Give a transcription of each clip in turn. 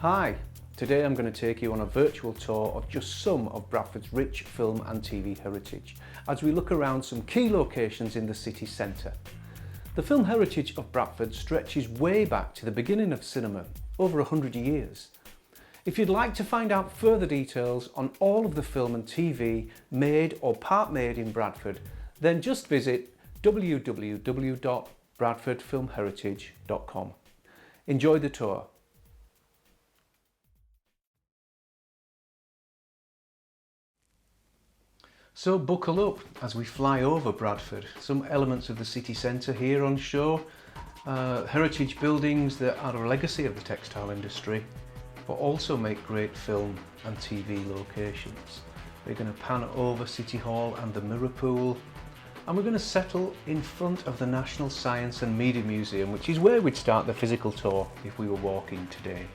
Hi, today I'm going to take you on a virtual tour of just some of Bradford's rich film and TV heritage as we look around some key locations in the city centre. The film heritage of Bradford stretches way back to the beginning of cinema, over 100 years. If you'd like to find out further details on all of the film and TV made or part made in Bradford, then just visit www.bradfordfilmheritage.com. Enjoy the tour. So buckle up as we fly over Bradford. Some elements of the city centre here on show, heritage buildings that are a legacy of the textile industry, but also make great film and TV locations. We're going to pan over City Hall and the Mirror Pool, and we're going to settle in front of the National Science and Media Museum, which is where we'd start the physical tour if we were walking today.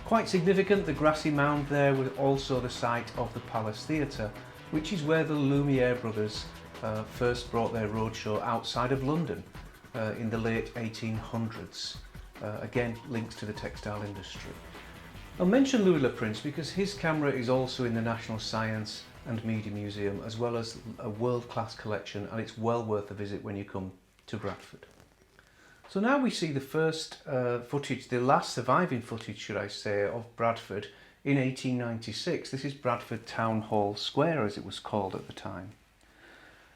Quite significant, the grassy mound there was also the site of the Palace Theatre, which is where the Lumiere brothers first brought their roadshow outside of London in the late 1800s. Again, links to the textile industry. I'll mention Louis Le Prince because his camera is also in the National Science and Media Museum, as well as a world-class collection, and it's well worth a visit when you come to Bradford. So now we see the first footage, the last surviving footage, should I say, of Bradford in 1896. This is Bradford Town Hall Square, as it was called at the time.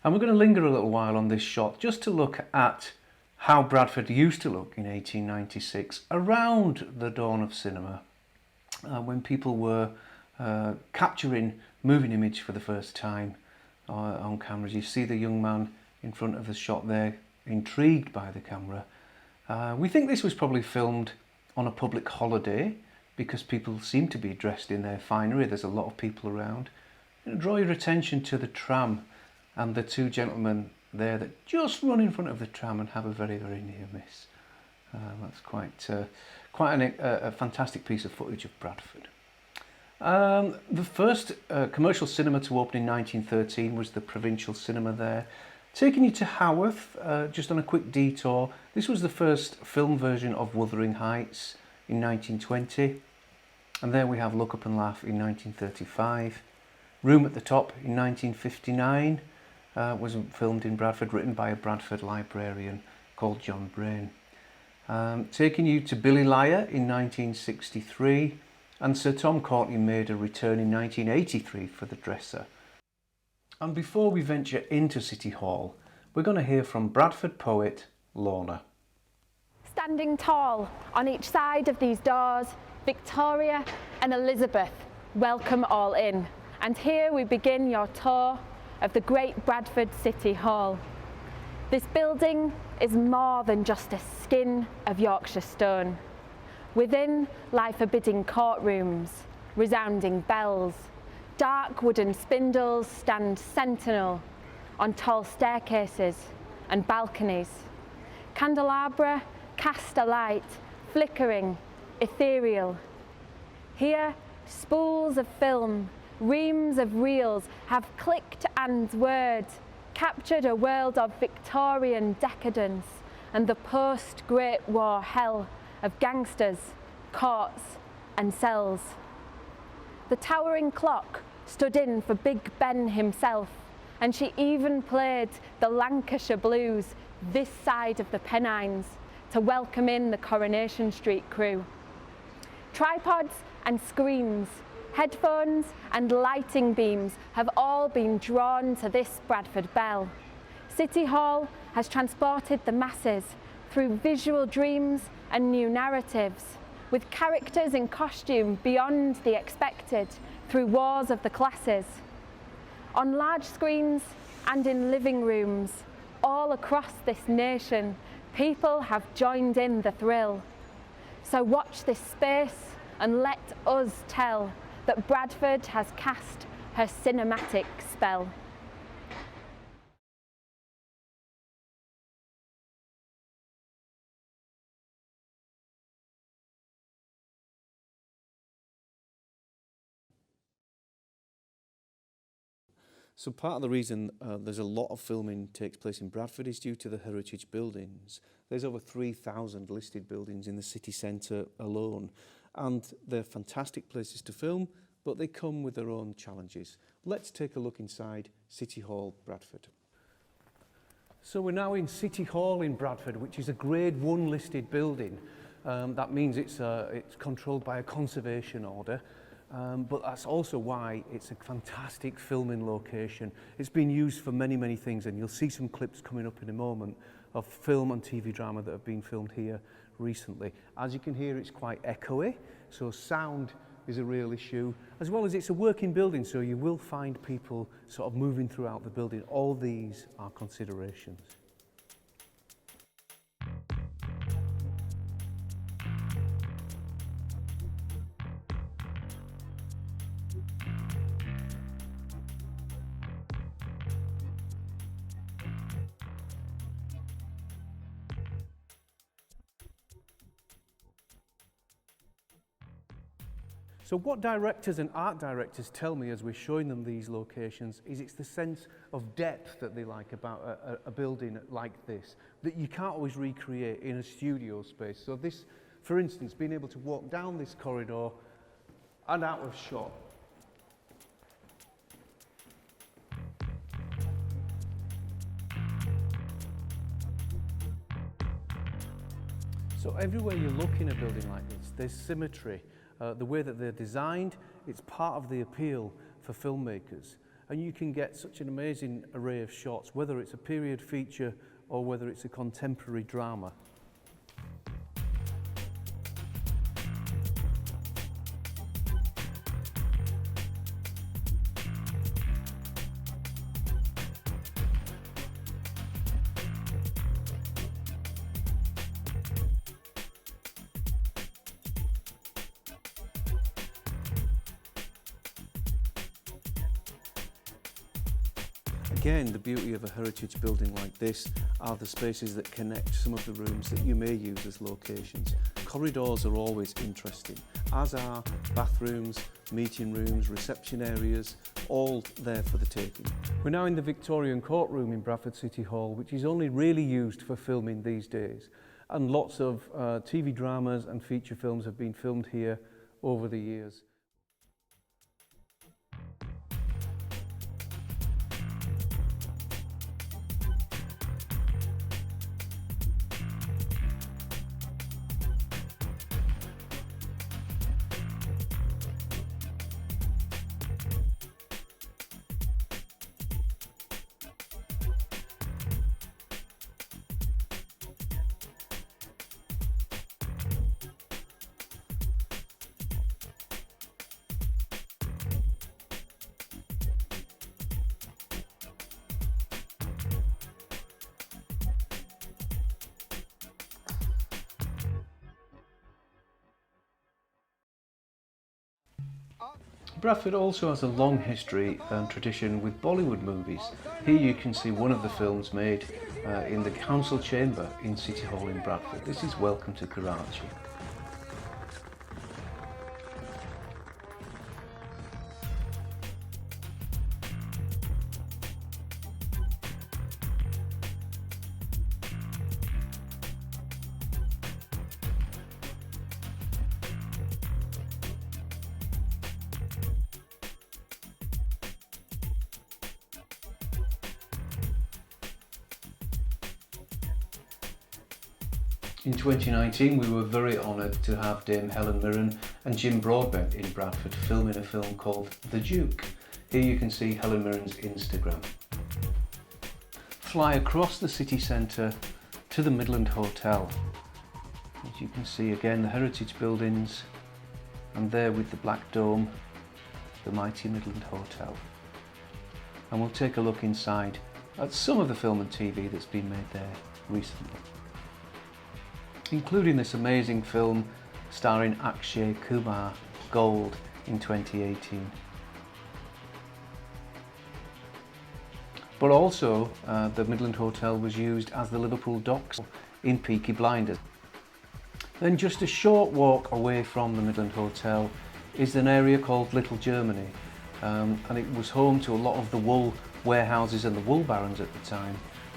And we're going to linger a little while on this shot just to look at how Bradford used to look in 1896, around the dawn of cinema, when people were capturing moving image for the first time on cameras. You see the young man in front of the shot there, intrigued by the camera. We think this was probably filmed on a public holiday, because people seem to be dressed in their finery. There's a lot of people around. I'm going to draw your attention to the tram and the two gentlemen there that just run in front of the tram and have a very, very near miss. That's quite a fantastic piece of footage of Bradford. The first commercial cinema to open in 1913 was the Provincial Cinema there. Taking you to Haworth, just on a quick detour, this was the first film version of Wuthering Heights in 1920, and there we have Look Up and Laugh in 1935. Room at the Top in 1959 was filmed in Bradford, written by a Bradford librarian called John Brain. Taking you to Billy Liar in 1963, and Sir Tom Courtenay made a return in 1983 for The Dresser. And before we venture into City Hall, we're going to hear from Bradford poet Lorna. Standing tall on each side of these doors, Victoria and Elizabeth welcome all in. And here we begin your tour of the great Bradford City Hall. This building is more than just a skin of Yorkshire stone. Within lie forbidding courtrooms, resounding bells. Dark wooden spindles stand sentinel on tall staircases and balconies. Candelabra cast a light, flickering, ethereal. Here, spools of film, reams of reels have clicked and whirred, captured a world of Victorian decadence and the post-Great War hell of gangsters, courts and cells. The towering clock stood in for Big Ben himself, and she even played the Lancashire blues this side of the Pennines to welcome in the Coronation Street crew. Tripods and screens, headphones and lighting beams have all been drawn to this Bradford bell. City Hall has transported the masses through visual dreams and new narratives, with characters in costume beyond the expected through wars of the classes. On large screens and in living rooms all across this nation, people have joined in the thrill. So watch this space and let us tell that Bradford has cast her cinematic spell. So part of the reason there's a lot of filming takes place in Bradford is due to the heritage buildings. There's over 3,000 listed buildings in the city centre alone. and they're fantastic places to film, but they come with their own challenges. Let's take a look inside City Hall, Bradford. So we're now in City Hall in Bradford, which is a Grade 1 listed building. That means it's controlled by a conservation order, but that's also why it's a fantastic filming location. It's been used for many, many things, and you'll see some clips coming up in a moment of film and TV drama that have been filmed here recently. As you can hear, it's quite echoey, so sound is a real issue, as well as it's a working building, so you will find people sort of moving throughout the building. All these are considerations. So what directors and art directors tell me as we're showing them these locations is it's the sense of depth that they like about a building like this that you can't always recreate in a studio space. So this, for instance, being able to walk down this corridor and out of shot. So everywhere you look in a building like this, there's symmetry. The way that they're designed, it's part of the appeal for filmmakers. And you can get such an amazing array of shots, whether it's a period feature or whether it's a contemporary drama. Again, the beauty of a heritage building like this are the spaces that connect some of the rooms that you may use as locations. Corridors are always interesting, as are bathrooms, meeting rooms, reception areas, all there for the taking. We're now in the Victorian courtroom in Bradford City Hall, which is only really used for filming these days. And lots of TV dramas and feature films have been filmed here over the years. Bradford also has a long history and tradition with Bollywood movies. Here you can see one of the films made in the council chamber in City Hall in Bradford. This is Welcome to Karachi. In 2019 we were very honoured to have Dame Helen Mirren and Jim Broadbent in Bradford filming a film called The Duke. Here you can see Helen Mirren's Instagram. Fly across the city centre to the Midland Hotel. As you can see again the heritage buildings, and there with the black dome, the mighty Midland Hotel. And we'll take a look inside at some of the film and TV that's been made there recently, including this amazing film starring Akshay Kumar, Gold, in 2018. But also the Midland Hotel was used as the Liverpool Docks in Peaky Blinders. Then just a short walk away from the Midland Hotel is an area called Little Germany, and it was home to a lot of the wool warehouses and the wool barons at the time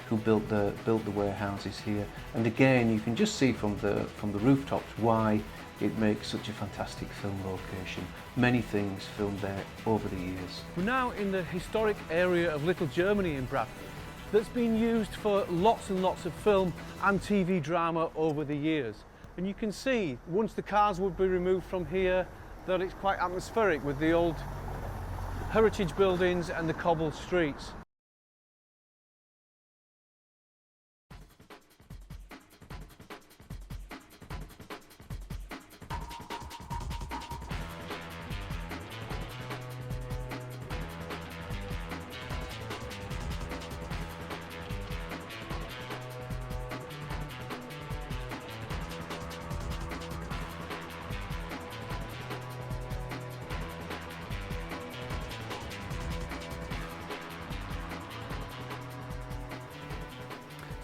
who built the warehouses here. And again, you can just see from the rooftops why it makes such a fantastic film location. Many things filmed there over the years. We're now in the historic area of Little Germany in Bradford that's been used for lots and lots of film and TV drama over the years. And you can see, once the cars would be removed from here, that it's quite atmospheric with the old heritage buildings and the cobbled streets.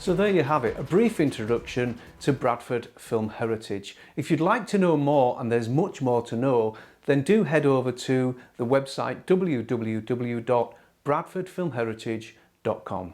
So there you have it, a brief introduction to Bradford film heritage. If you'd like to know more, and there's much more to know, then do head over to the website www.bradfordfilmheritage.com.